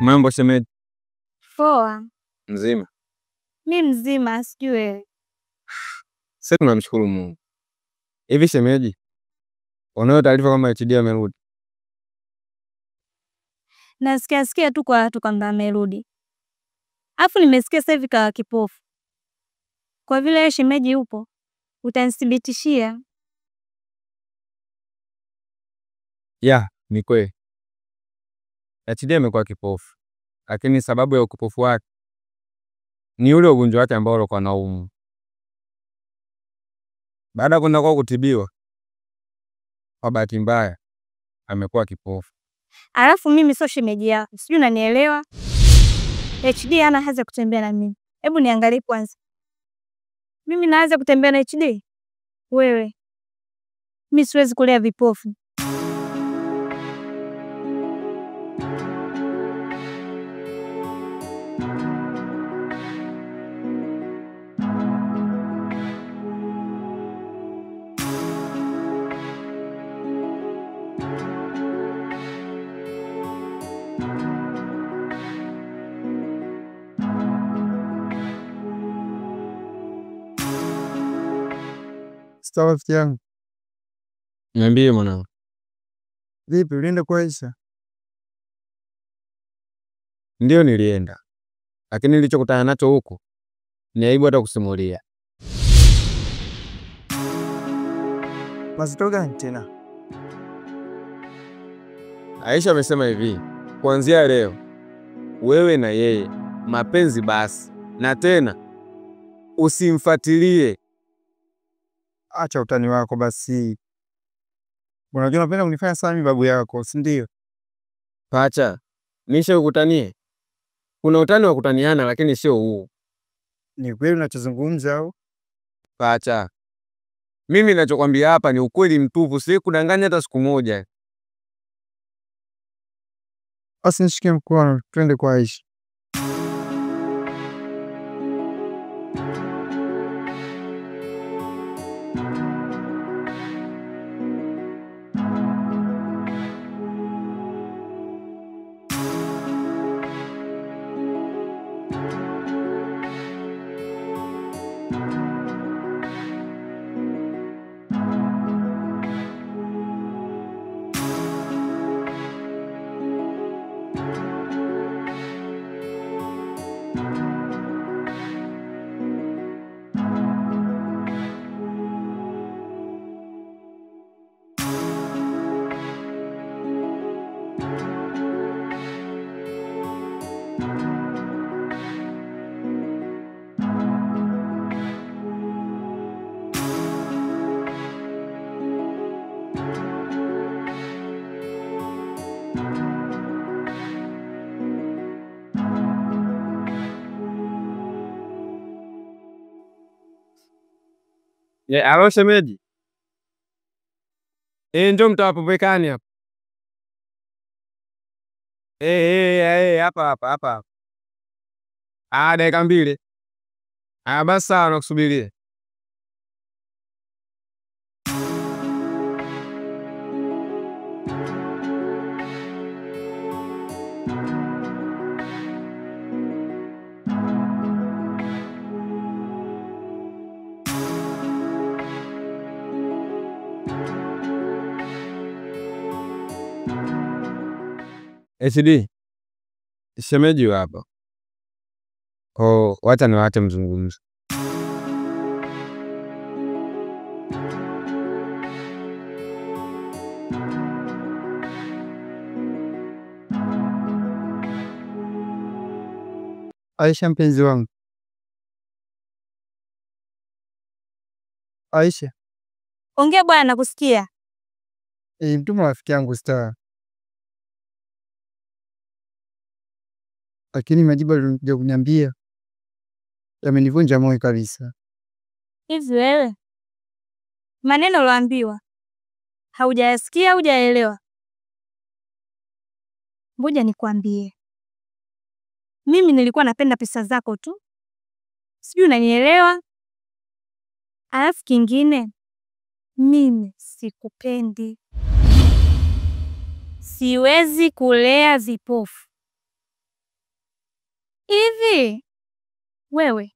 Mambo shemeji? Poa. Mzima? Mi mzima, sijui wewe. Sasa tunamshukuru Mungu. Hivi shemeji, unayo taarifa kama HD amerudi? Nasikia tu kwa watu kwamba amerudi. Afu nimesikia sasa hivi kawa kipofu. Kwa vile wewe shemeji upo, utanithibitishia. Ya, ni kweli. HD amekuwa kipofu. Lakini sababu ya ukipofu wake ni ule ugonjwa wake ambao alikuwa anaumwa. Baada ya kwenda kwa kutibiwa, kwa bahati mbaya amekuwa kipofu. Alafu mimi sio shemeji yako. Sijui unanielewa? HD hana haja kutembea na mimi. Hebu niangalie kwanza. Mimi naanza kutembea na HD? Wewe. Mimi siwezi kulea vipofu. Sawa rafiki yangu. Niambie mwanangu. Vipi ulienda kwa Aisha? Ndio nilienda. Lakini nilichokutana nacho huko ni aibu hata kusimulia. Mazito gani tena? Aisha amesema hivi, kuanzia leo wewe na yeye mapenzi basi, na tena usimfuatilie. Acha utani wako basi. Unajua unapenda kunifanya sana mimi babu yako, si ndio? Pacha, nisha ukutanie. Kuna utani wa kutaniana lakini sio huu. Ni kweli unachozungumza au? Pacha, mimi ninachokwambia hapa ni ukweli mtupu, si kudanganya hata siku moja. Basi nishike mkono twende kwa Aisha. Alo shemeji. Njoo mtawapopekani hapa. Hapa. Dakika 2. Basi sawa nakusubiria. HD, shemeji hapa. Wacha niwaache mzungumzo. Aisha mpenzi wangu. Aisha. Ongea bwana, nakusikia. Mtuma rafiki yangu Star. Lakini majibu alikuja kuniambia yamenivunja moyo kabisa. Hivi wewe maneno uloambiwa haujayasikia, hujaelewa? ngoja nikwambie. Mimi nilikuwa napenda pesa zako tu. Sijui unanielewa? Alafu kingine, mimi sikupendi. Siwezi kulea vipofu. Hivi wewe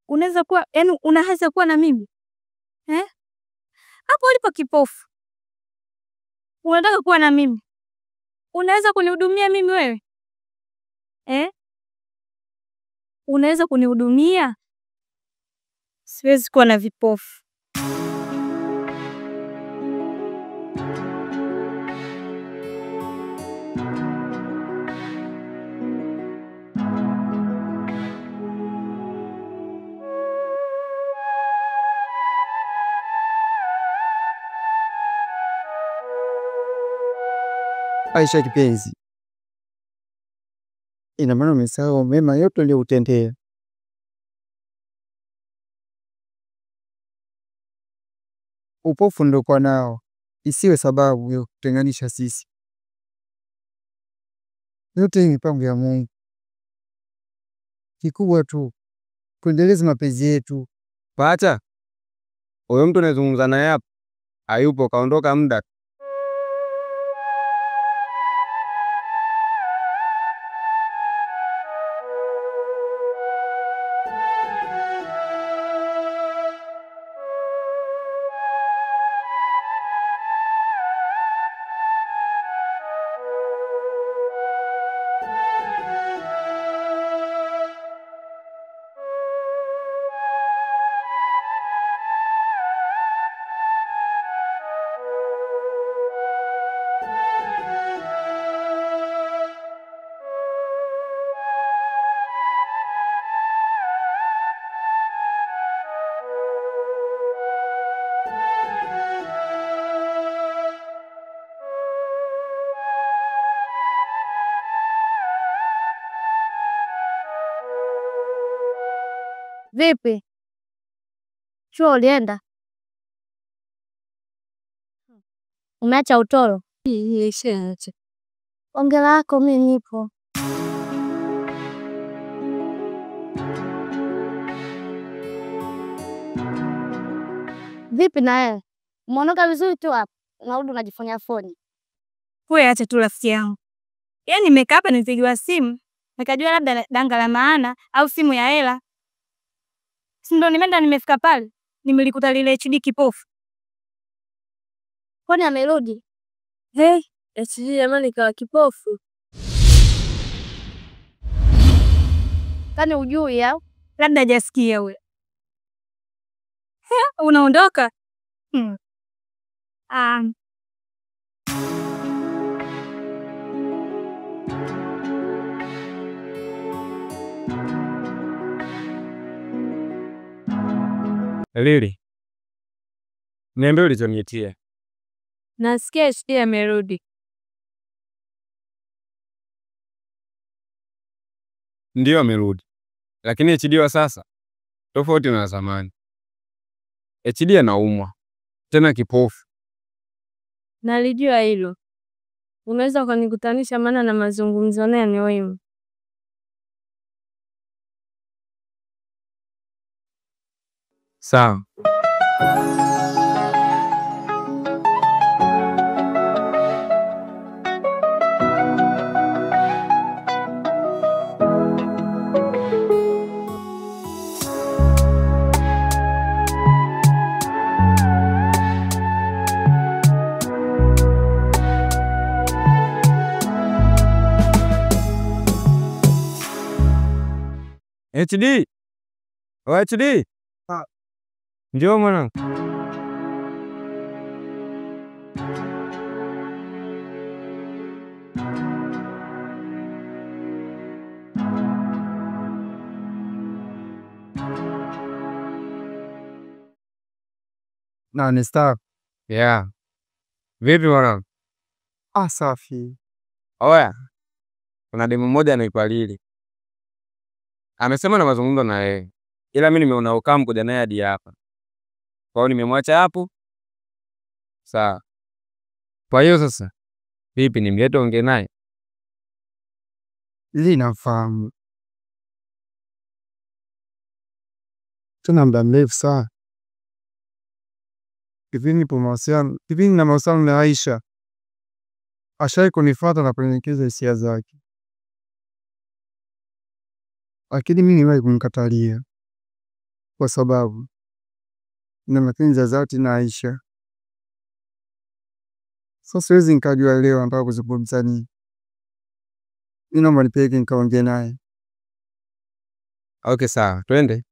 unaweza kuwa, yaani unaweza kuwa na mimi? Hapo ulipo kipofu. Unataka kuwa na mimi? Unaweza kunihudumia mimi wewe? Unaweza kunihudumia? Siwezi kuwa na vipofu. Aisha kipenzi, ina maana umesahau mema yote uliyotendea. Upofu ndio kwa nao isiwe sababu ya kutenganisha sisi. Yote ni mipango ya Mungu. Kikubwa tu kuendeleza mapenzi yetu. Pacha, huyo mtu anazungumza naye hapa hayupo, kaondoka muda. Vipi? Chuo ulienda? Umeacha utoro? Acha. Ongela yako mimi nipo. Vipi na wewe? Umeondoka vizuri tu hapa. Unarudi unajifanya foni. Wewe acha tu rafiki yangu. Yaani nimekaa hapa nipigiwa simu, nikajua labda danga la maana au simu ya hela. Si ndo nimeenda nimefika pale, nimelikuta lile HD kipofu. Kwani amerudi? HD jamani kawa kipofu. Kani ujui au? Labda hajasikia wewe. Unaondoka? Lili, niambie ulichoniitia. Nasikia HD amerudi. Ndio amerudi, lakini HD wa sasa tofauti na zamani. HD anaumwa tena kipofu. Nalijua hilo. Unaweza ukanikutanisha maana na mazungumzo naye ni muhimu. Sawa. HD. HD. Njoo mwanangu. Na ni star. Yeah. Vipi mwanangu? Safi. Oya. Kuna demu mmoja anaitwa Lili. Amesema na mazungumzo na yeye. Ila mimi nimeona ukamu kuja naye hadi hapa. Kwa hiyo nimemwacha hapo. Sawa. Kwa hiyo sasa vipi nimlete ongee naye? Lili nafahamu. Tuna muda mrefu sana. Kipindi na mahusiano na Aisha. Ashai kunifuata na kunielekeza hisia zake. Lakini mimi niliwahi kumkatalia. Kwa sababu nina mapenzi ya dhati na Aisha. Sasa siwezi nikajua leo nataka kuzungumza nini. Mimi naomba nipeleke nikaongee naye. Okay, sawa. Twende.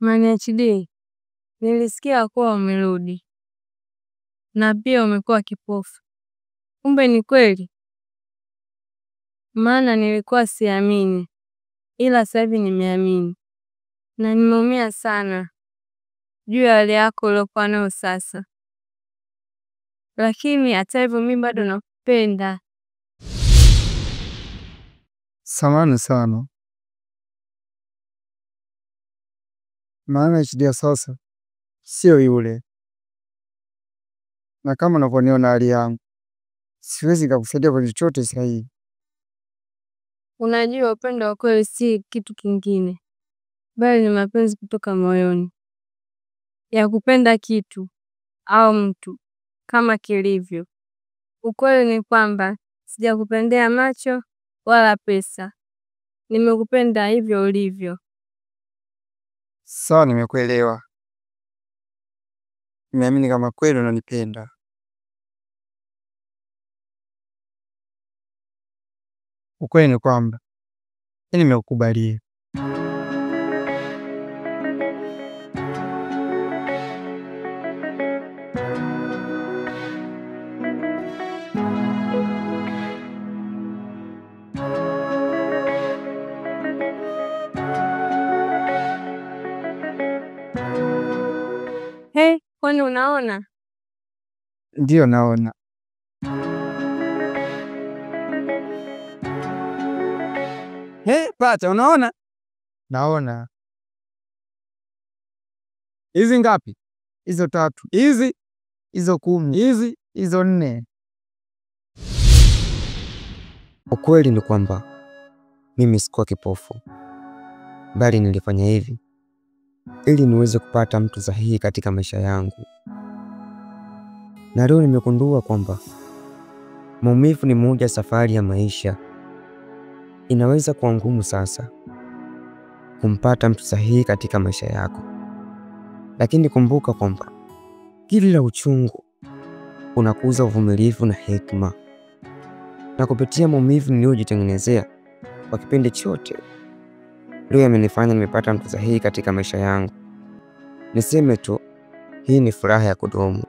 Mani HD, nilisikia kuwa umerudi na pia umekuwa kipofu. Kumbe ni kweli? Maana nilikuwa siamini, ila sasa hivi nimeamini na nimeumia sana juu ya hali yako uliokuwa nayo sasa, lakini hata hivyo mimi bado nakupenda. Samahani sana. Maana HD ya sasa sio yule, na kama unavyoniona hali yangu, siwezi kukusaidia kwa chochote sasa hivi. Unajua upendo wa kweli si kitu kingine, bali ni mapenzi kutoka moyoni, ya kupenda kitu au mtu kama kilivyo. Ukweli ni kwamba sijakupendea macho wala pesa, nimekupenda hivyo ulivyo. Sawa, nimekuelewa. Nimeamini kama kweli unanipenda. Ukweli ni kwamba nimekukubalia. Hey, kwani unaona? Ndiyo, naona. Pacha, unaona? Naona. Hizi ngapi? Hizo 3. Hizi? Hizo 10. Hizi? Hizo 4. Ukweli ni kwamba mimi sikuwa kipofu, bali nilifanya hivi ili niweze kupata mtu sahihi katika maisha yangu. Na leo nimegundua kwamba maumivu ni moja safari ya maisha. Inaweza kuwa ngumu sasa kumpata mtu sahihi katika maisha yako, lakini kumbuka kwamba kila uchungu unakuza uvumilivu na hekima. Na kupitia maumivu niliyojitengenezea kwa kipindi chote, leo yamenifanya nimepata mtu sahihi katika maisha yangu. Niseme tu, hii ni furaha ya kudumu.